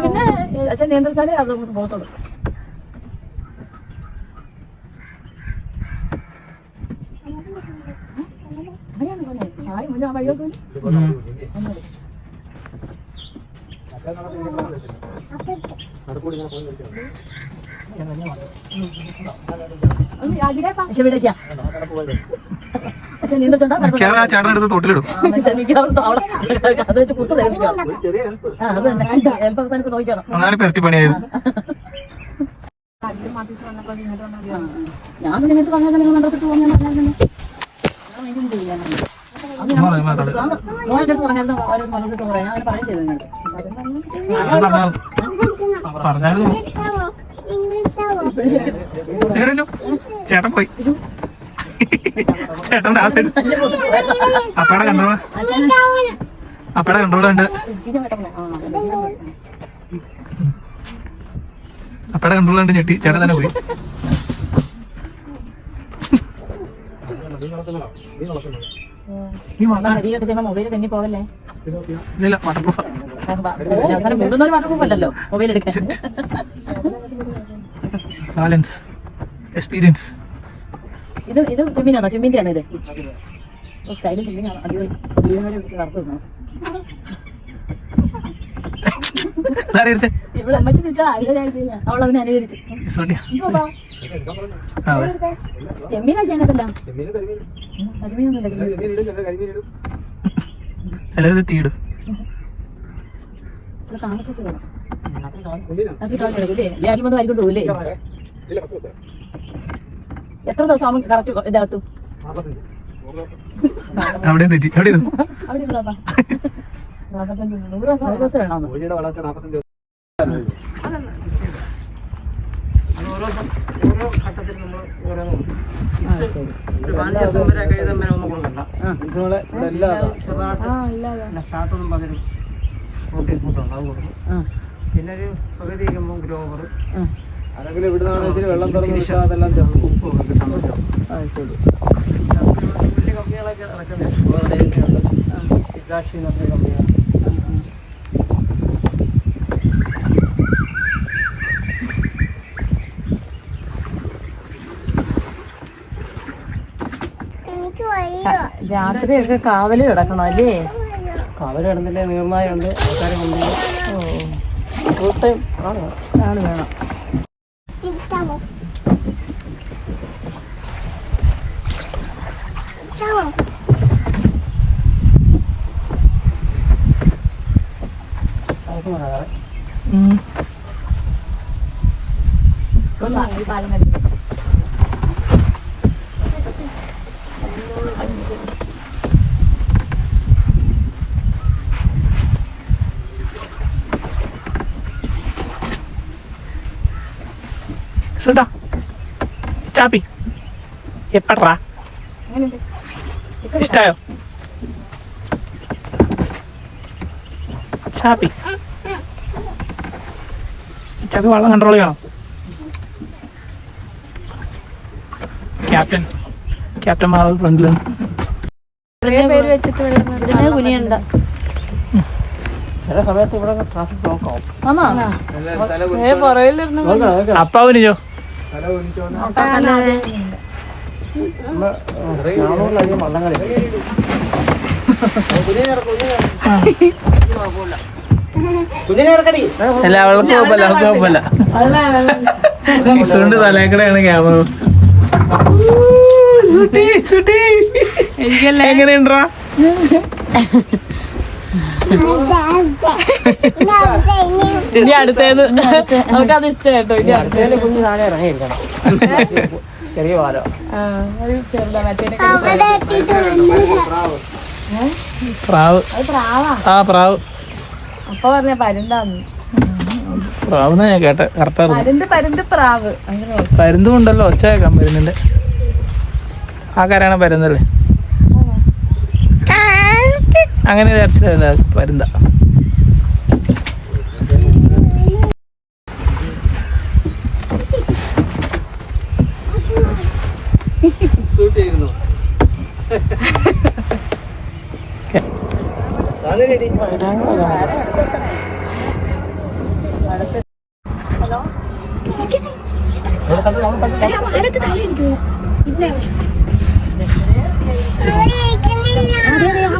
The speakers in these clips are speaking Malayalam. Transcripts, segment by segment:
പിന്നെ അച്ഛൻ നിയന്ത്രിച്ചാലേ അത് പോകത്തുള്ളൂ. ചേട്ടനെടുത്ത് തൊട്ടിലിടും. പണിയായത് ഞാൻ പിന്നെ പറഞ്ഞാൽ നിങ്ങൾ മണ്ടത്തിട്ട് പോകാൻ ചേട്ടൻ പോയി. ചേട്ടൻ ആ സൈഡ് അപ്പയുടെ കൺട്രോള് ഉണ്ട്. അപ്പയുടെ കൺട്രോൾ ഉണ്ട്. ഞെട്ടി ചേട്ടൻ തന്നെ പോയി. മൊബൈൽ തന്നെ പോകല്ലേ? ഇല്ല, വാട്ടർപ്രൂഫ് അല്ലല്ലോ മൊബൈൽ എടുക്കാൻ. Balance experience. ഇത് ചെമ്മീനാണോ? ചെമ്മീൻ്റെ ആണോ ഇത്? സ്റ്റൈലും ചെമ്മീനാണോ? അടിപൊളി വറുത്ത് വെക്കണം. ഇവിടെ അമ്മച്ചി അവളതിനെ അനുകരിച്ചു. ചെമ്മീനാ ചെയ്യണതല്ല, എല്ലാവരും തീടും. താമസിച്ചു വേണം. വ്യാഴം വന്ന് വായിക്കൊണ്ട് പോകില്ലേ? എത്ര ദിവസം കറക്റ്റ് ഇതാകത്തു? അവിടെ തെറ്റി. അവിടെ അവിടെ ഓരോ ഘട്ടത്തിൽ നമ്മൾ ഓരോന്നും ഒന്നും കൊടുക്കണ്ട. സ്റ്റാർട്ടൊന്നും പകരും പ്രോട്ടീൻ ഫുഡുണ്ട്, അത് കൊടുക്കും. പിന്നെ ഒരു പകുതി കഴിയുമ്പോൾ ഗ്രോവർ അല്ലെങ്കിൽ ഇവിടുന്ന് വെള്ളം തുറന്ന് അതെല്ലാം ഉപ്പൊക്കെ കിട്ടാൻ പറ്റും. വലിയ കമ്പനികളൊക്കെ നടക്കുന്നുണ്ട്. ഇതാക്ഷി എന്ന് പറഞ്ഞ കമ്പനിയാണ്. രാത്രിയൊക്കെ കാവല് കിടക്കണോ അല്ലേ? കാവല് കിടന്നില്ലേ നീർനായുണ്ട്, ആൾക്കാരെ കൊണ്ടുപോകും. ഫുൾ ടൈം ആണ് വേണം. സുണ്ടാ ചാപ്പി എപ്പടാ ഇഷ്ടായോ? ചാപ്പി ചാപ്പി വെള്ളം കൺട്രോൾ ചെയ്യണം. ക്യാപ്റ്റൻ മാറൽ ഫ്രണ്ടിലാണ്. പേര് വെച്ചിട്ട് കുനിയുണ്ട്. ചില സമയത്ത് ഇവിടെ ട്രാഫിക് ബ്ലോക്ക് ആവും. അപ്പാവിനോ നാനൂറിലധികം വള്ളങ്ങളിൽ അല്ല അവൾക്ക് കുഴപ്പമില്ല, അവൾക്ക് കുഴപ്പമില്ല. സുണ്ട് തലേക്കടെയാണ് ക്യാമറ. എങ്ങനെയുണ്ടാ? ഇനി അടുത്തേത് നമുക്കത് ഇഷ്ടം കേട്ടോ. ഇനി അടുത്തേത് കുഞ്ഞു താഴെ ഇറങ്ങിയിരിക്കണം. ചെറിയ പാലോ പ്രാവ്. ആ പ്രാവ്. അപ്പൊ പറഞ്ഞ പരുന്താന്ന്. പ്രാവെന്നാ ഞാൻ കേട്ടെ. കറക്റ്റ് പരുന്ത് പ്രാവ് അങ്ങനെ പരുന്തും ഉണ്ടല്ലോ. ഒച്ച കേൾക്കാം പരുന്നിന്റെ. ആ കരയാണ് പരുന്നല്ലേ? അങ്ങനെ വിചാരിച്ചതല്ല, പരുന്ത.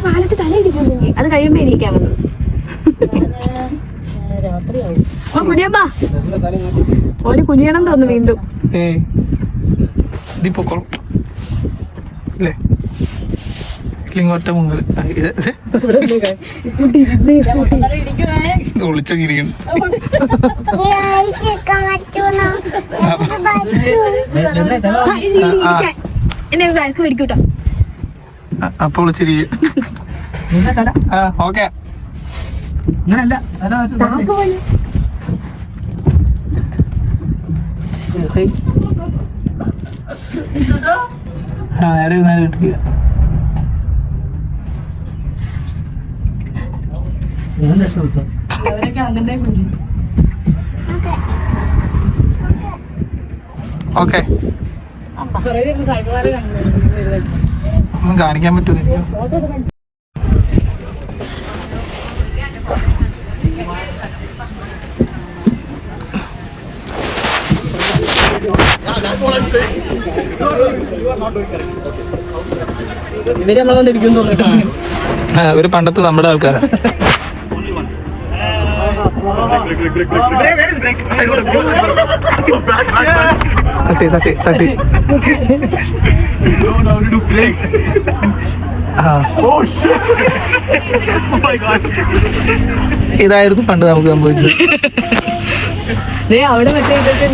പാലത്ത് തലയിരിക്കുന്നു. അത് കഴിയുമ്പോ ഇരിക്കാൻ വന്നു. കുഞ്ഞമ്മ ഒരു കുഞ്ഞിയണം തോന്നുന്നു വീണ്ടും. ഇങ്ങോട്ട് മുങ്ങൽ ഒളിച്ചൊക്കെ ഇരിക്കണം. എന്നെ വഴക്ക് മേടിക്കൂട്ടോ. അപ്പൊ വിളിച്ചിരിക്കും. ഓക്കെ ഇങ്ങനല്ല നേരെ നേരെ കിട്ടില്ല. ഓക്കെ ഒന്നും കാണിക്കാൻ പറ്റൂല. ഇവര് നമ്മളെ വന്നിരിക്കും തോന്നിട്ടോ. ഒരു പണ്ടത്തെ നമ്മുടെ ആൾക്കാരാ. തട്ടി തട്ടി തട്ടി. ഇതായിരുന്നു പണ്ട് നമുക്ക് സംഭവിച്ചത്. അവിടെ മറ്റേ ഇതൊക്കെ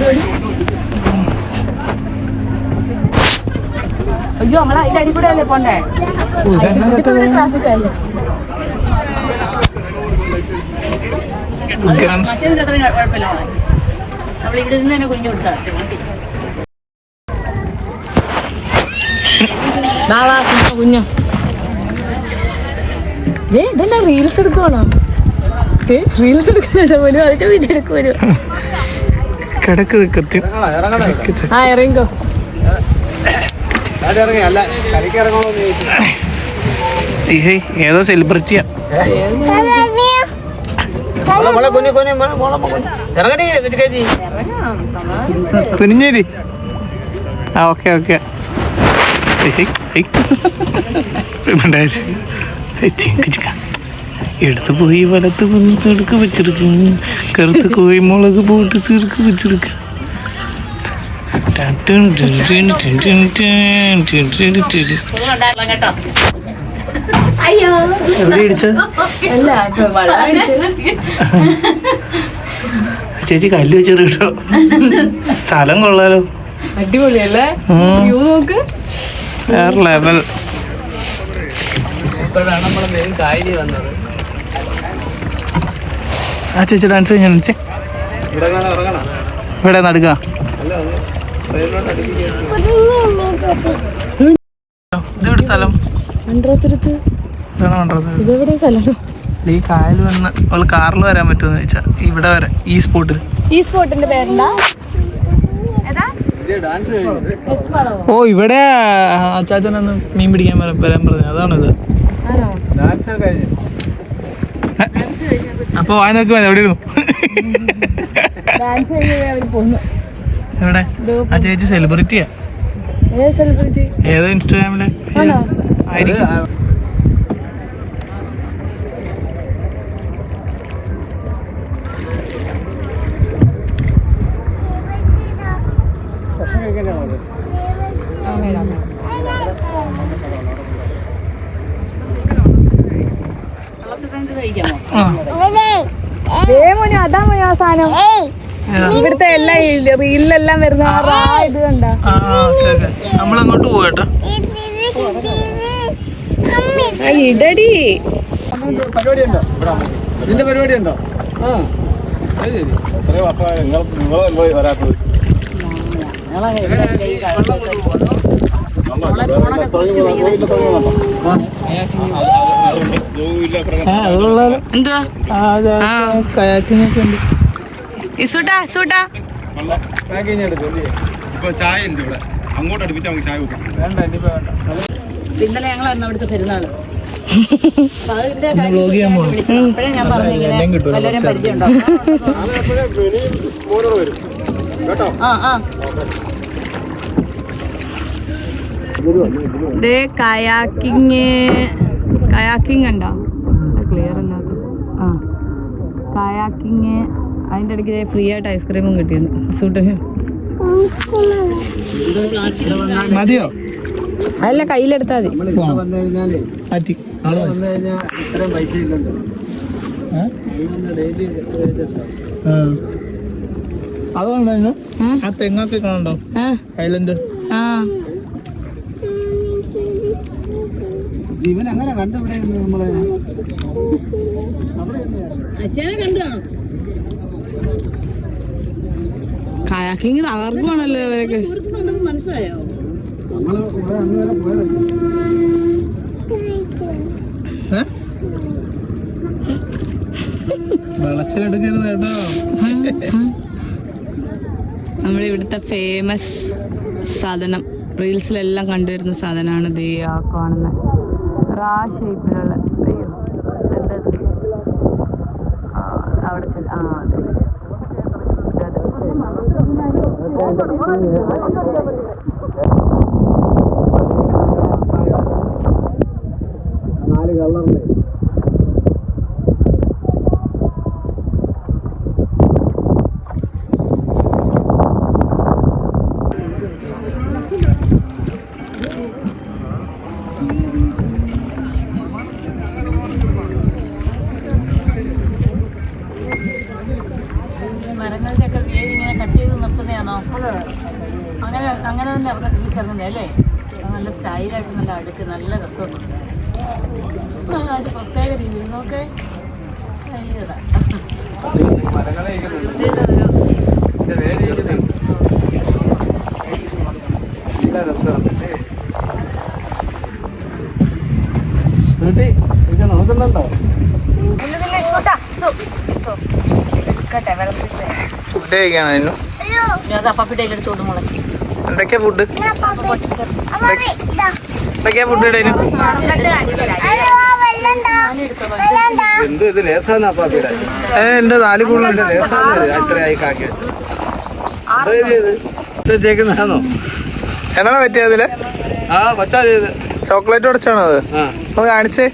അയ്യോ നമ്മളെ അതിന്റെ അടി കൂടെ അല്ലേ പോണ്ടേ? ട്രാഫിക് അല്ലേ? മറ്റേത് കേട്ടതിന് കുഴപ്പമില്ല. നമ്മളിവിടെ നിന്ന് തന്നെ കുഞ്ഞു കൊടുത്താ കുഞ്ഞു. ഇതെല്ലാം റീൽസ് എടുക്കുവാണോ? റീൽസ് എടുക്കുന്നുണ്ടോ പോലും? അതിന്റെ വീഡിയോ എടുക്കുമല്ലോ. കിടക്ക് ആ ഇറങ്ങിക്കോ. ഏതോ സെലിബ്രിറ്റിയാ. കുനിഞ്ഞേരി. ആ ഓക്കെ ഓക്കെ. എടുത്ത് പോയി വലത്ത് വന്ന് ചെറുക്ക് വെച്ചിരിക്കും. കറുത്ത് കോഴിമുളക് പോട്ട് ചെറുക്ക് വെച്ചിരിക്കും. ചേച്ചി കല്ല് വെച്ചെറു കേട്ടോ. സ്ഥലം കൊള്ളാലോ. അടിപൊളിയല്ലേ? വേറെ ലെവൽ. ആ ചേച്ചി ഡാൻസ് ഞാൻ ഇവിടെ നടുക്ക. ഇതെവിടെ സ്ഥലം? ഈ കായൽ വന്ന് അവള് കാറിൽ വരാൻ പറ്റുമെന്ന് ചോദിച്ചാ ഇവിടെ വരെ ഈ സ്പോട്ടിൽ. ഈ സ്പോട്ടിന്റെ പേരെന്താ? ഓ ഇവിടെ അച്ചാച്ചനന്ന് മീൻ പിടിക്കാൻ വരാൻ പറഞ്ഞു. അതാണിത്. അപ്പൊ വായ നോക്കി എവിടെ ഇരുന്നു? എവിടെ? ആ ചേച്ചി സെലിബ്രിറ്റിയാ. ഏതോ ഇൻസ്റ്റാഗ്രാമില് ആയിരിക്കും. അതാ മോനെ ആ സാധനം. ഇവിടുത്തെ എല്ലാ റീലിലെല്ലാം വരുന്ന ഇത് കണ്ട. നമ്മളങ്ങോട്ട് പോകട്ടോ. ഇടടി പരിപാടി ഉണ്ടോ? ഇതിന്റെ പരിപാടി ഉണ്ടോ? ഇന്നലെ ഞങ്ങളായിരുന്നു അവിടുത്തെ പെരുന്നാള്. ഞാൻ പറഞ്ഞു ഇങ്ങനെ വല്ലവരും പരിചയം ഉണ്ടാവും. കേട്ടോ. കയാക്കിങ് ഉണ്ടോ? ക്ലിയർ അല്ലാത്ത കയാക്കിങ്. അതിൻ്റെ ഇടയ്ക്ക് ഫ്രീ ആയിട്ട് ഐസ്ക്രീമും കിട്ടിയിരുന്നു സൂട്ടിന്. മതിയോ? അല്ല, കയ്യിലെടുത്താൽ മതി. വന്നു കഴിഞ്ഞാലേ മാറ്റി വന്നു കഴിഞ്ഞാൽ ഇത്രയും പൈസ ഇല്ലല്ലോ. ഡെയിലി അതുകൊണ്ടോ ആ തെങ്ങൊക്കെ കാണണ്ടോ ഐലൻഡ്? ഇവൻ അങ്ങനെ കണ്ടിവിടെ നമ്മളെ കയാക്കിങ് തകർക്കുവാണല്ലോ ഇവരൊക്കെ. മനസ്സിലായോ? നമ്മള് ഇവിടെ അന്ന് വരെ പോയതല്ലേ. വിളച്ചിലെടുക്കരുത് കേട്ടോ. നമ്മളിവിടുത്തെ ഫേമസ് സാധനം, റീൽസിലെല്ലാം കണ്ടുവരുന്ന സാധനമാണ് ദേ ആ കാണുന്ന റാ ഷേപ്പിലുള്ള. അയ്യോ അവിടെ നാല് കളറിലെ മരങ്ങളുടെയൊക്കെ വേര് ഇങ്ങനെ കട്ട് ചെയ്ത് നിർത്തുന്നതാണോ? അങ്ങനെ തന്നെ തിരിച്ചിറങ്ങുന്നത് അല്ലേ? നല്ല സ്റ്റൈലായിട്ട് നല്ല അടുക്ക് നല്ല രസമുണ്ട്. അതിൻ്റെ പ്രത്യേക രീതിയിൽ നോക്കെ മരങ്ങളെ നല്ല രസമാണ്. ഇത് നോക്കുന്നുണ്ടോ? ഫുഡ് കഴിക്കാണോ? അപ്പാപ്പിട്ട് എടുത്തോട്ട് മോളെ. എന്തൊക്കെയാ ഫുഡ്? എന്തൊക്കെയാ ഫുഡ് ഇടേനു? എന്ത് ഇത് ലേസാന്ന് അപ്പാപ്പിടെ? എന്റെ 4 കൂടുതൽ ലേസാന്ന് അത്രയായി കാക്കി ാണോ? എന്നാണ് പറ്റിയതില്? ആ പറ്റാ ചെയ്ത് ചോക്ലേറ്റ് ഉടച്ചാണോ അത്? ഒന്ന് കാണിച്ചേ.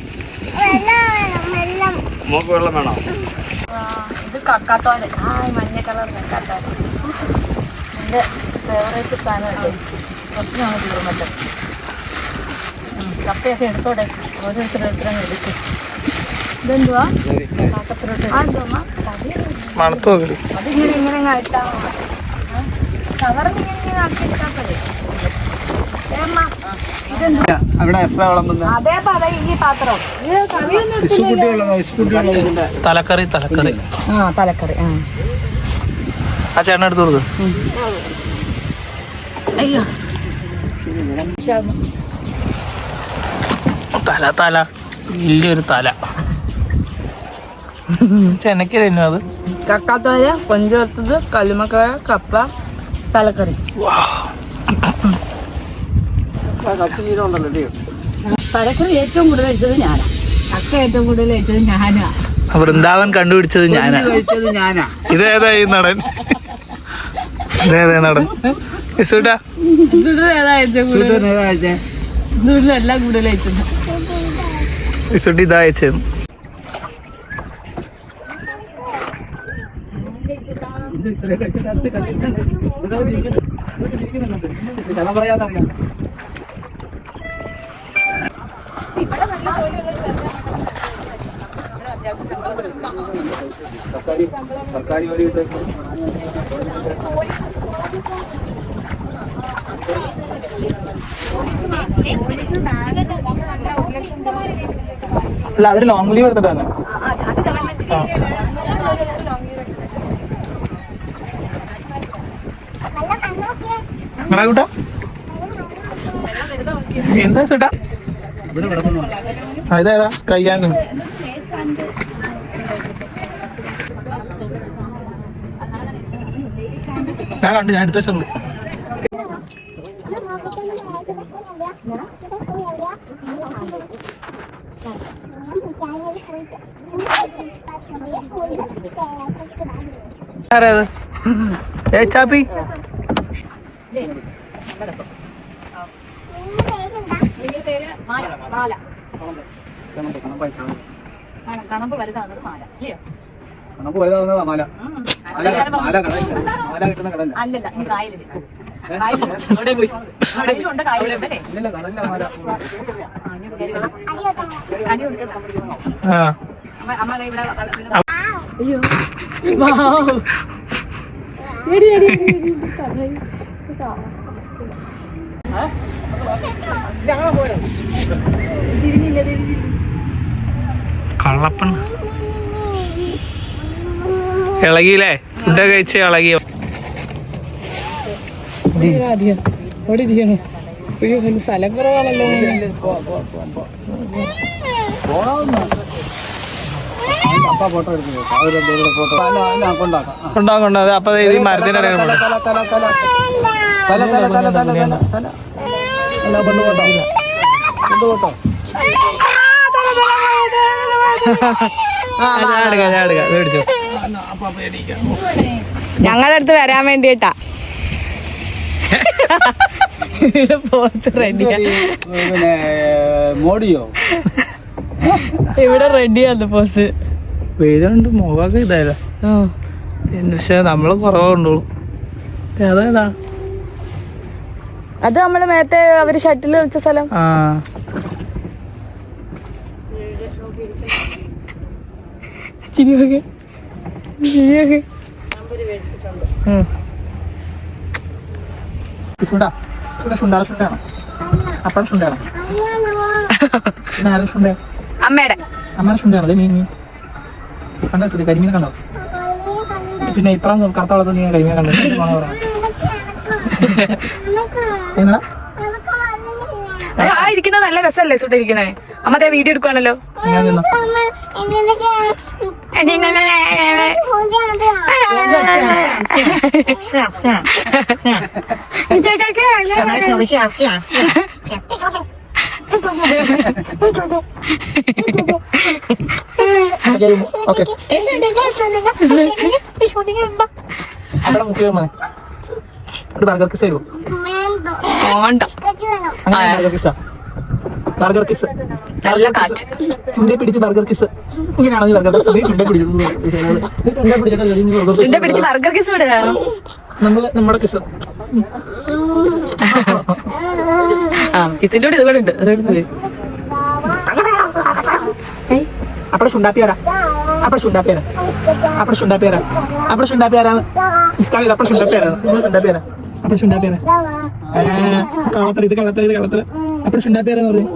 മോക്ക് വെള്ളം വേണോ? ഇത് കക്കാത്തോൻ്റെ മഞ്ഞ കളർ കക്കാത്തോൻ എൻ്റെ ഫേവറേറ്റ് സാധനമല്ലേ. കുറച്ചാണ് തീർന്നത്. കപ്പയൊക്കെ എടുത്തോടെ ഓരോരുത്തരോരുത്തരും എടുക്കും. ഇതെന്തുവാ? കാക്കത്തിലോട്ട് മണത്ത് നോക്കി. അതിങ്ങനെ ഇങ്ങനെ ഇട്ടാ കവറിങ്ങനെ ആക്കിയെടുക്കാത്തതേ. അവിടെ എക്സ്ട്രാ വിളമ്പുന്ന അതേ ഈ പാത്രം തലക്കറി തലക്കറി തലക്കറി. ആ ചേട്ടൻ എടുത്ത് കൊടുക്ക്. അയ്യോ തല തല വലിയൊരു തല. ചെനക്കരന്നു അത്. കക്കാത്തോര, കൊഞ്ചുവറുത്തത്, കല്ലുമക്കായ, കപ്പ, തലക്കറി. തലക്കറി ഏറ്റവും കൂടുതൽ കഴിച്ചത് ഞാനാ. കക്ക ഏറ്റവും കൂടുതൽ കഴിച്ചത് ഞാനാ. വൃന്ദാവൻ കണ്ടുപിടിച്ചത് ഞാനാ. ഇതേതാ ഈ നടൻ? ഇതേതാ നടൻ? ഇസൂട്ടാ എല്ലാം കൂടുതൽ കഴിച്ചത്. ഇസൂട്ടി ഇതാ അയച്ചത്. പറയാന്നറിയാം. സർക്കാരി വഴി അല്ല, അവര് ലോങ് ലീവ് എടുത്തിട്ടാണ്. കൂട്ടാ എന്താ ചേട്ടാ? ഇതേതാ കയ്യാങ്കും? ഞാൻ കണ്ടു, ഞാൻ എടുത്ത വെച്ചിട്ടുണ്ട്. ഏ ചാപ്പി മാല കണപ്പായിട്ടാണ് കണമ്പ് വരുന്നത് മാല ഇല്ലയോ? കണപ്പ് വലുതാവുന്നതാ മാല. മാല കടലില്ല, മാല കിട്ടുന്ന കടലില്ല. അല്ലല്ല നീ കായലിൽ അവിടെ പോയി കടലിലുണ്ട് കായലുണ്ട് ഇല്ലല്ല കടലില്ല മാല. അമ്മ ഇവിടെ അയ്യോ കള്ളപ്പൺ ഇളകിയില്ലേ? ഫുഡ് കഴിച്ച് ഇളകിയോ? ഇവിടെ ഇരിക്കണം. അയ്യോ സ്ഥലം കുറവാണല്ലോ. അപ്പ ഫോട്ടോ എടുക്കുന്നത് ഫോട്ടോ കൊണ്ടാക്കാം. ഉണ്ടാകും. അത് അപ്പൊ ഈ മരത്തിന്റെ ഇടയിൽ തല കൊണ്ടുപോട്ടോ. ഞാൻ എടുക്കാം മേടിച്ചോ. ഞങ്ങളുടെ അടുത്ത് വരാൻ വേണ്ടിട്ടാ പോസ് റെഡിയാ. പിന്നെ മോഡിയോ ഇവിടെ റെഡിയാന്ന് പോസ്. വെയിലുണ്ട് മുഖമൊക്കെ ഇതായതാ. പക്ഷെ നമ്മള് കുറവുണ്ടോളൂ. അതേതാ അത് നമ്മള് നേരത്തെ അവര് ഷട്ടിൽ കളിച്ച സ്ഥലം. ആ ചിരിയൊക്കെ ചിരിയൊക്കെ അമ്മയുടെ കരിമീൻ കണ്ടോ? പിന്നെ ഇത്ര കറുത്ത നീ കരിമീൻ കണ്ടോ? ആ ഇരിക്കുന്നത് നല്ല രസമല്ലേ സുട്ട ഇരിക്കണേ. അമ്മത്തെ വീഡിയോ എടുക്കുവാണല്ലോ. ബർഗർ കിസ് തരുമോ? ബർഗർ കിസ് നല്ല കാറ്റ്. ചുണ്ടേ പിടിച്ച് ബർഗർ കിസ്. ഇങ്ങനെയാണെങ്കിൽ ബർഗർ കിസ് ചുണ്ടേ പിടിച്ചു ബർഗർ കിസ് ഇവിടെ നമ്മുടെ കിസ്. ഇതിന്റെ കൂടെ ഇതുകൂടെ ഉണ്ട്. അപ്പഴ ചുണ്ടാപ്പിയാരാ? അപ്പഴ ചുണ്ടാപ്പിയാരാ? അപ്പഴ ചുണ്ടാപ്പിയാരാ? അപ്പഴ ചുണ്ടാപ്പിയാരാണ്? ഇസ്കാലി അപ്പഴ ചുണ്ടാപ്പിയാരാണ്? ചുണ്ടാപ്പിയാരാ? അപ്പഴ ചുണ്ടാപ്പിയാരാ? കളത്തറ ഇത് കളത്തറ ഇത് കളത്തറ. അപ്പഴ ചുണ്ടാപ്പിയാരാന്ന് പറഞ്ഞു.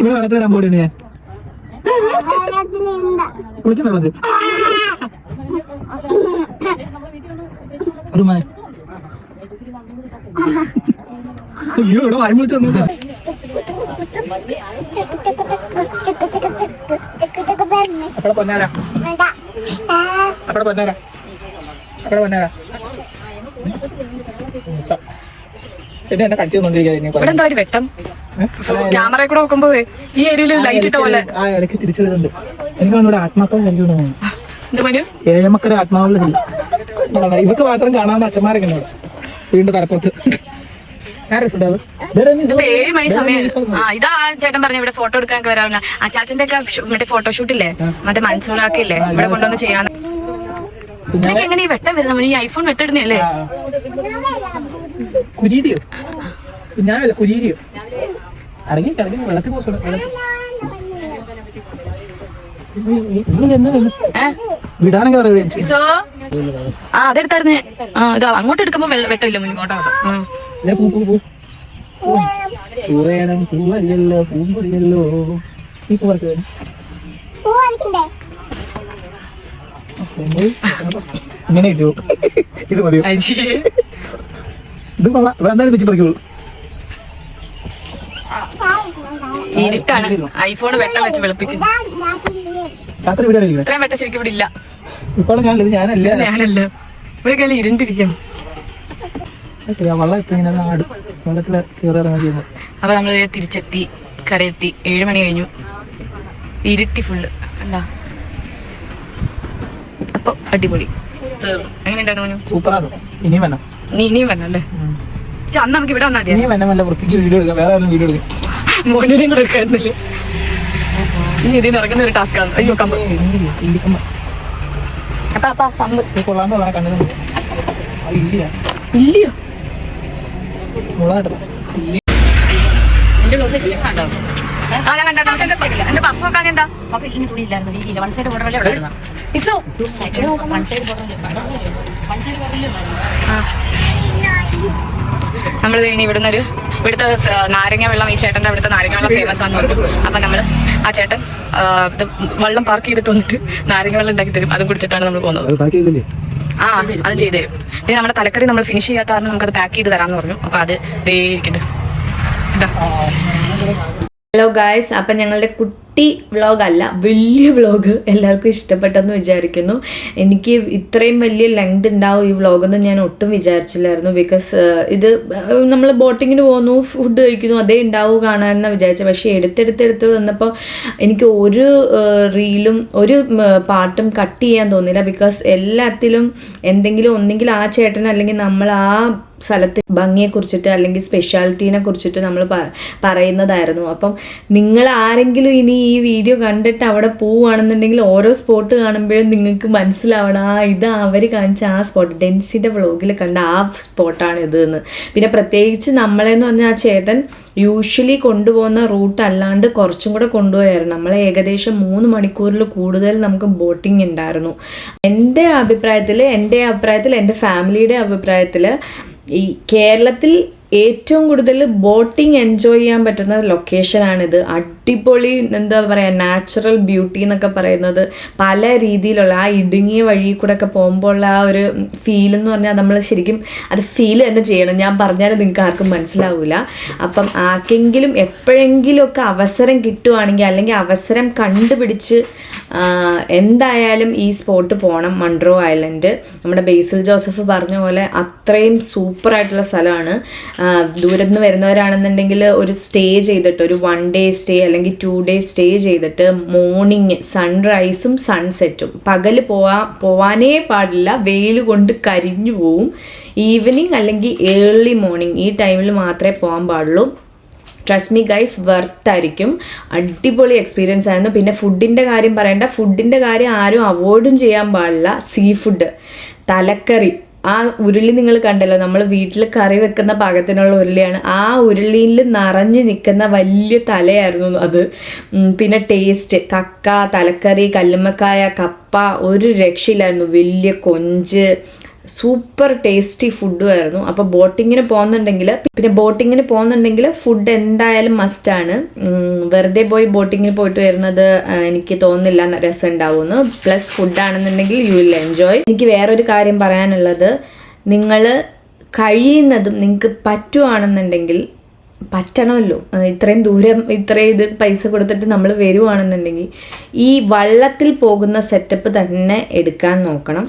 ഇവിടെ കളത്തറ ഇടാൻ പോടിയാണ് ഞാൻ. കുളിക്കുന്നുള്ളത് ഒരു മനെ. അയ്യോ ഇവിടെ വായി വിളിച്ചു വന്നു. അപ്പഴ പൊന്നാരാ? അപ്പഴ പൊന്നാരാ? അപ്പഴ പൊന്നാരാ? പിന്നെ എന്നെ കടിച്ചു തന്നോണ്ടിരിക്കാ. ഇവിടെ എന്താ ഒരു വെട്ടം? ക്യാമറ കൂടെ നോക്കുമ്പോ ഈ ഏരിയയില് ലൈറ്റ് ഇട്ട പോലെ. ആ ഇടയ്ക്ക് തിരിച്ചു വരുന്നുണ്ട്. എനിക്കാണ് ഇവിടെ ആത്മാക്കളെ ശല്യം. എന്താ മനു? ഏഴമക്കര ആത്മാവുള്ള ശല്യം. ഇതൊക്കെ മാത്രം കാണാവുന്ന അച്ഛന്മാരൊക്കെ ഉണ്ട് വീടിന്റെ തലപ്പുറത്ത്. ഇതിപ്പോ 7 മണി സമയം. ആ ഇതാ ചേട്ടൻ പറഞ്ഞ ഇവിടെ ഫോട്ടോ എടുക്കാനൊക്കെ വരാറുണ്ട്. അച്ചാച്ചന്റെ ഒക്കെ മറ്റേ ഫോട്ടോഷൂട്ടില്ലേ, മറ്റേ മൻസൂറാക്കില്ലേ ഇവിടെ കൊണ്ടുവന്ന് ചെയ്യാൻ. ഇതിനൊക്കെ എങ്ങനെ ഈ വെട്ടം വരുന്ന ഈ ഐഫോൺ വെട്ടിടുന്നല്ലേ? കുരീരിയോ? ഞാനല്ല കുരീരിയോ? ഇറങ്ങി ഇറങ്ങി വെള്ളത്തിൽ പോസ്റ്റ് വിടാനൊക്കെ പറയാ. സോ ആ അതെടുത്തായിരുന്നേ. ആ ഇതാ അങ്ങോട്ട് എടുക്കുമ്പോ വെട്ടമില്ല. ഇങ്ങനെ ഇട്ടു. ഇത് മതിയോ? ഇത് കൊള്ളാം. എന്തായാലും വെച്ച് പറിക്കുള്ളൂ. ഇരുട്ടാണ്. ഐഫോൺ വെട്ടം വെച്ച് വെളുപ്പിക്കും. രാത്രി ഇവിടെ ഇത്രയും വെട്ടം ശരിക്കും ഇവിടെ ഇല്ല. ഇപ്പോൾ ഞാനല്ല ഇവിടെ കയ്യിൽ ഇരുണ്ടിരിക്കും. വെള്ളം ഇപ്പൊ ഇങ്ങനെ നാട് വെള്ളത്തില് കയറി. അപ്പൊ നമ്മള് തിരിച്ചെത്തി, കരയെത്തി. 7 മണി കഴിഞ്ഞു. ഇരുട്ടി ഫുള്ള് എന്താ. അപ്പൊ അടിപൊളി എങ്ങനെ ഉണ്ടായിരുന്നു? സൂപ്പറാണ്. ഇനിയും വേണം. ഇനിയും വേണം അല്ലേ? പക്ഷെ അന്ന് നമുക്ക് ഇവിടെ വന്നാൽ മതി. ഇനിയും വേണം. വല്ല വൃത്തിക്ക് വീഡിയോ എടുക്കാം. വേറെ ആരും വീഡിയോ എടുക്കാം. മോനെ കൂടെ എടുക്കായിരുന്നില്ലേ? ഇനി ഇതിന് ഇറങ്ങുന്ന ഒരു ടാസ്ക് ആണ്. അയ്യോ കമ്പ്. അപ്പൊ കമ്പ് കൊള്ളാന്ന് പറയാൻ കണ്ടത് ഇല്ല ഇല്ലയോ? മുളകട്ട എന്റെ ബ്ലോഗ് കണ്ടോ? ആ ഞാൻ കണ്ടാ. എന്റെ പഫ് നോക്കാൻ എന്താ? അപ്പൊ ഇനി തുണി ഇല്ലായിരുന്നു, വീതിയില്ല. വൺ സൈഡ് ബോർഡറല്ലേ ഇവിടെ ഇടുന്ന. ഇസോ വൺ സൈഡ് ബോർഡറല്ലേ നമ്മൾ ഇനി ഇവിടുത്തെ നാരങ്ങ വെള്ളം, ഈ ചേട്ടന്റെ അവിടുത്തെ നാരങ്ങ വെള്ളം ഫേമസ് ആണെന്ന് പറഞ്ഞു. അപ്പൊ നമ്മള് ആ ചേട്ടൻ ഇത് വെള്ളം പാർക്ക് ചെയ്തിട്ട് വന്നിട്ട് നാരങ്ങ വെള്ളം ഉണ്ടാക്കി തരും. അതും കുടിച്ചിട്ടാണ് നമ്മൾ പോകുന്നത്. ആ അതും ചെയ്തു തരും. പിന്നെ നമ്മുടെ തലക്കറി നമ്മൾ ഫിനിഷ് ചെയ്യാത്ത കാരണം നമുക്കത് പാക്ക് ചെയ്ത് തരാമെന്ന് പറഞ്ഞു. അപ്പൊ അത് ദേ ഇരിക്കുന്നുണ്ട്. ഹലോ ഗായ്സ്, അപ്പം ഞങ്ങളുടെ കുട്ടി വ്ളോഗ് അല്ല, വലിയ വ്ളോഗ് എല്ലാവർക്കും ഇഷ്ടപ്പെട്ടെന്ന് വിചാരിക്കുന്നു. എനിക്ക് ഇത്രയും വലിയ ലെങ്ത് ഉണ്ടാവും ഈ വ്ളോഗെന്ന് ഞാൻ ഒട്ടും വിചാരിച്ചില്ലായിരുന്നു. ബിക്കോസ് ഇത് നമ്മൾ ബോട്ടിങ്ങിന് പോകുന്നു, ഫുഡ് കഴിക്കുന്നു, അതേ ഉണ്ടാവും കാണാമെന്ന് വിചാരിച്ചു. പക്ഷേ എടുത്തെടുത്ത് വന്നപ്പോൾ എനിക്ക് ഒരു റീലും ഒരു പാട്ടും കട്ട് ചെയ്യാൻ തോന്നില്ല. ബിക്കോസ് എല്ലാത്തിലും എന്തെങ്കിലും ഒന്നെങ്കിൽ ആ ചേട്ടൻ അല്ലെങ്കിൽ നമ്മൾ ആ സ്ഥലത്ത് ഭംഗിയെക്കുറിച്ചിട്ട് അല്ലെങ്കിൽ സ്പെഷ്യാലിറ്റീനെ കുറിച്ചിട്ട് നമ്മൾ പറയുന്നതായിരുന്നു. അപ്പം നിങ്ങൾ ആരെങ്കിലും ഇനി ഈ വീഡിയോ കണ്ടിട്ട് അവിടെ പോവുകയാണെന്നുണ്ടെങ്കിൽ ഓരോ സ്പോട്ട് കാണുമ്പോഴും നിങ്ങൾക്ക് മനസ്സിലാവണം, ഇത് അവർ കാണിച്ച ആ സ്പോട്ട്, ഡെൻസിൻ്റെ വ്ളോഗിൽ കണ്ട ആ സ്പോട്ടാണ് ഇത് എന്ന്. പിന്നെ പ്രത്യേകിച്ച് നമ്മളെന്ന് പറഞ്ഞാൽ ആ ചേട്ടൻ യൂഷ്വലി കൊണ്ടുപോകുന്ന റൂട്ട് അല്ലാണ്ട് കുറച്ചും കൂടെ കൊണ്ടുപോയായിരുന്നു. നമ്മളെ ഏകദേശം 3 മണിക്കൂറിൽ കൂടുതൽ നമുക്ക് ബോട്ടിംഗ് ഉണ്ടായിരുന്നു. എൻ്റെ അഭിപ്രായത്തിൽ എൻ്റെ ഫാമിലിയുടെ അഭിപ്രായത്തിൽ ഈ കേരളത്തിൽ ഏറ്റവും കൂടുതൽ ബോട്ടിങ് എൻജോയ് ചെയ്യാൻ പറ്റുന്ന ലൊക്കേഷനാണിത്. അടിപൊളി എന്താ പറയുക, നാച്ചുറൽ ബ്യൂട്ടി എന്നൊക്കെ പറയുന്നത് പല രീതിയിലുള്ള ആ ഇടുങ്ങിയ വഴി കൂടെ ഒക്കെ പോകുമ്പോൾ ഉള്ള ആ ഒരു ഫീൽ എന്ന് പറഞ്ഞാൽ നമ്മൾ ശരിക്കും അത് ഫീൽ തന്നെ ചെയ്യണം. ഞാൻ പറഞ്ഞാൽ നിങ്ങൾക്ക് ആർക്കും മനസ്സിലാവില്ല. അപ്പം ആർക്കെങ്കിലും എപ്പോഴെങ്കിലും ഒക്കെ അവസരം കിട്ടുവാണെങ്കിൽ അല്ലെങ്കിൽ അവസരം കണ്ടുപിടിച്ച് എന്തായാലും ഈ സ്പോട്ട് പോകണം. മൺട്രോ ഐലൻഡ് നമ്മുടെ ബേസിൽ ജോസഫ് പറഞ്ഞ പോലെ അത്രയും സൂപ്പറായിട്ടുള്ള സ്ഥലമാണ്. ദൂരത്ത് നിന്ന് വരുന്നവരാണെന്നുണ്ടെങ്കിൽ ഒരു സ്റ്റേ ചെയ്തിട്ട് ഒരു 1 ഡേ സ്റ്റേ അല്ലെങ്കിൽ 2 ഡേ സ്റ്റേ ചെയ്തിട്ട് മോർണിംഗ് സൺറൈസും സൺസെറ്റും, പകല് പോവാനേ പാടില്ല, വെയിൽ കൊണ്ട് കരിഞ്ഞു പോവും. ഈവനിങ് അല്ലെങ്കിൽ ഏർലി മോർണിംഗ് ഈ ടൈമിൽ മാത്രമേ പോകാൻ പാടുള്ളൂ. ട്രസ്റ്റ് മീ ഗൈസ്, വർത്തായിരിക്കും. അടിപൊളി എക്സ്പീരിയൻസ് ആയിരുന്നു. പിന്നെ ഫുഡിൻ്റെ കാര്യം പറയണ്ട, ഫുഡിൻ്റെ കാര്യം ആരും അവോയ്ഡും ചെയ്യാൻ പാടില്ല. സീ ഫുഡ്, തലക്കറി, ആ ഉരുളി നിങ്ങൾ കണ്ടല്ലോ, നമ്മൾ വീട്ടിൽ കറി വെക്കുന്ന പാകത്തിനുള്ള ഉരുളിയാണ്. ആ ഉരുളിയിൽ നിറഞ്ഞു നിൽക്കുന്ന വലിയ തലയായിരുന്നു അത്. പിന്നെ ടേസ്റ്റ്, കക്ക, തലക്കറി, കല്ലുമ്മക്കായ, കപ്പ, ഒരു രക്ഷയില്ലായിരുന്നു. വലിയ കൊഞ്ച്, സൂപ്പർ ടേസ്റ്റി ഫുഡുമായിരുന്നു. അപ്പോൾ ബോട്ടിങ്ങിന് പോകുന്നുണ്ടെങ്കിൽ ഫുഡ് എന്തായാലും മസ്റ്റാണ്. വെറുതെ പോയി ബോട്ടിങ്ങിന് പോയിട്ട് വരുന്നത് എനിക്ക് തോന്നുന്നില്ല രസം ഉണ്ടാവുമെന്ന്. പ്ലസ് ഫുഡാണെന്നുണ്ടെങ്കിൽ യു വിൽ എൻജോയ്. എനിക്ക് വേറൊരു കാര്യം പറയാനുള്ളത്, നിങ്ങൾ കഴിയുന്നതും നിങ്ങൾക്ക് പറ്റുവാണെന്നുണ്ടെങ്കിൽ, പറ്റണമല്ലോ, ഇത്രയും ദൂരം ഇത് പൈസ കൊടുത്തിട്ട് നമ്മൾ വരുവാണെന്നുണ്ടെങ്കിൽ ഈ വള്ളത്തിൽ പോകുന്ന സെറ്റപ്പ് തന്നെ എടുക്കാൻ നോക്കണം.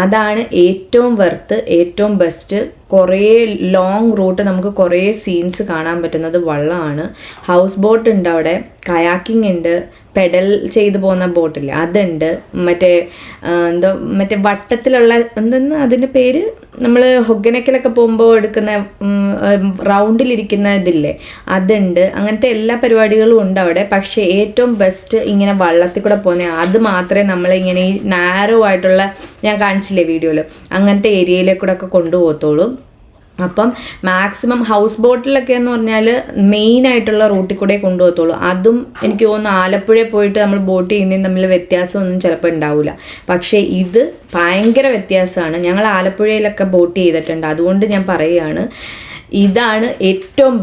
അതാണ് ഏറ്റവും വെർത്ത്, ഏറ്റവും ബെസ്റ്റ്. കുറേ ലോങ് റൂട്ട് നമുക്ക് കുറേ സീൻസ് കാണാൻ പറ്റുന്നത് വള്ളമാണ്. ഹൗസ് ബോട്ട് ഉണ്ട് അവിടെ, കയാക്കിംഗ് ഉണ്ട്, പെഡൽ ചെയ്ത് പോകുന്ന ബോട്ടില്ലേ അതുണ്ട്, മറ്റേ വട്ടത്തിലുള്ള എന്തെന്ന് അതിൻ്റെ പേര്, നമ്മൾ ഹൊഗനക്കലൊക്കെ പോകുമ്പോൾ എടുക്കുന്ന റൗണ്ടിലിരിക്കുന്ന ഇതില്ലേ അതുണ്ട്. അങ്ങനത്തെ എല്ലാ പരിപാടികളും ഉണ്ട് അവിടെ. പക്ഷേ ഏറ്റവും ബെസ്റ്റ് ഇങ്ങനെ വള്ളത്തിൽ കൂടെ പോകുന്ന, അത് മാത്രമേ നമ്മളിങ്ങനെ ഈ നാരോ ആയിട്ടുള്ള, ഞാൻ കാണിച്ചില്ലേ വീഡിയോയിൽ, അങ്ങനത്തെ ഏരിയയിലേക്കൂടെ ഒക്കെ കൊണ്ടുപോകത്തുള്ളൂ. അപ്പം മാക്സിമം ഹൗസ് ബോട്ടിലൊക്കെ എന്ന് പറഞ്ഞാൽ മെയിനായിട്ടുള്ള റൂട്ടിൽ കൂടെ കൊണ്ടുപോകത്തുള്ളൂ. അതും എനിക്ക് തോന്നുന്നു ആലപ്പുഴയിൽ പോയിട്ട് നമ്മൾ ബോട്ട് ചെയ്യുന്നതിന് തമ്മിൽ വ്യത്യാസമൊന്നും ചിലപ്പോൾ ഉണ്ടാവില്ല. പക്ഷേ ഇത് ഭയങ്കര വ്യത്യാസമാണ്. ഞങ്ങൾ ആലപ്പുഴയിലൊക്കെ ബോട്ട് ചെയ്തിട്ടുണ്ട്, അതുകൊണ്ട് ഞാൻ പറയുകയാണ് ഇതാണ് ഏറ്റവും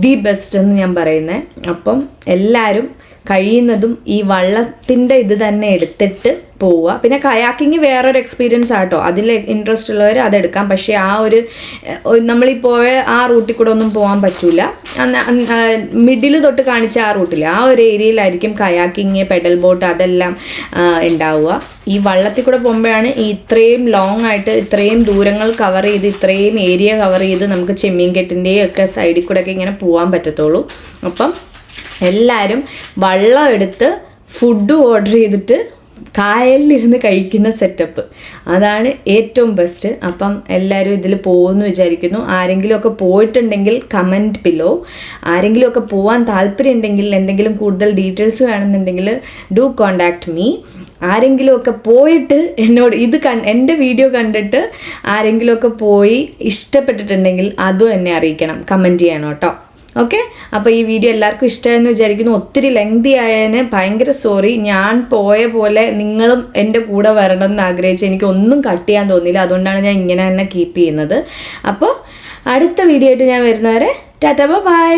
ദി ബെസ്റ്റ് എന്ന് ഞാൻ പറയുന്നത്. അപ്പം എല്ലാവരും കഴിയുന്നതും ഈ വള്ളത്തിൻ്റെ ഇത് തന്നെ എടുത്തിട്ട് പോവുക. പിന്നെ കയാക്കിങ് വേറൊരു എക്സ്പീരിയൻസ് ആട്ടോ, അതിൽ ഇൻട്രസ്റ്റ് ഉള്ളവർ അതെടുക്കാം. പക്ഷേ ആ ഒരു നമ്മളീ പോയ ആ റൂട്ടിൽ കൂടെ ഒന്നും പോകാൻ പറ്റില്ല. മിഡിൽ തൊട്ട് കാണിച്ച ആ റൂട്ടിൽ ആ ഒരു ഏരിയയിലായിരിക്കും കയാക്കിങ്, പെഡൽ ബോട്ട് അതെല്ലാം ഉണ്ടാവുക. ഈ വള്ളത്തിൽ കൂടെ പോകുമ്പോഴാണ് ഇത്രയും ലോങ് ആയിട്ട് ഇത്രയും ദൂരങ്ങൾ കവർ ചെയ്ത് ഇത്രയും ഏരിയ കവർ ചെയ്ത് നമുക്ക് ചെമ്മീൻകെട്ടിൻ്റെയും ഒക്കെ സൈഡിൽ കൂടെ ഒക്കെ ഇങ്ങനെ പോകാൻ പറ്റത്തുള്ളൂ. അപ്പം എല്ലാവരും വള്ളം എടുത്ത് ഫുഡ് ഓർഡർ ചെയ്തിട്ട് കായലിലിരുന്ന് കഴിക്കുന്ന സെറ്റപ്പ് അതാണ് ഏറ്റവും ബെസ്റ്റ്. അപ്പം എല്ലാവരും ഇതിൽ പോകുമെന്ന് വിചാരിക്കുന്നു. ആരെങ്കിലുമൊക്കെ പോയിട്ടുണ്ടെങ്കിൽ കമൻറ്റ് ബിലോ. ആരെങ്കിലുമൊക്കെ പോകാൻ താല്പര്യം ഉണ്ടെങ്കിൽ, എന്തെങ്കിലും കൂടുതൽ ഡീറ്റെയിൽസ് വേണമെന്നുണ്ടെങ്കിൽ ഡു കോണ്ടാക്ട് മീ. ആരെങ്കിലുമൊക്കെ പോയിട്ട് എന്നോട് എൻ്റെ വീഡിയോ കണ്ടിട്ട് ആരെങ്കിലുമൊക്കെ പോയി ഇഷ്ടപ്പെട്ടിട്ടുണ്ടെങ്കിൽ അതും എന്നെ അറിയിക്കണം, കമൻറ്റ് ചെയ്യണം കേട്ടോ. ഓക്കെ, അപ്പോൾ ഈ വീഡിയോ എല്ലാവർക്കും ഇഷ്ടമായെന്ന് വിചാരിക്കുന്നു. ഒത്തിരി ലെങ്തി ആയതിന് ഭയങ്കര സോറി. ഞാൻ പോയ പോലെ നിങ്ങളും എൻ്റെ കൂടെ വരണം എന്ന് ആഗ്രഹിച്ച് എനിക്കൊന്നും കട്ട് ചെയ്യാൻ തോന്നിയില്ല. അതുകൊണ്ടാണ് ഞാൻ ഇങ്ങനെ തന്നെ കീപ്പ് ചെയ്യുന്നത്. അപ്പോൾ അടുത്ത വീഡിയോ ആയിട്ട് ഞാൻ വരുന്നവരെ ടാറ്റാ ബൈ.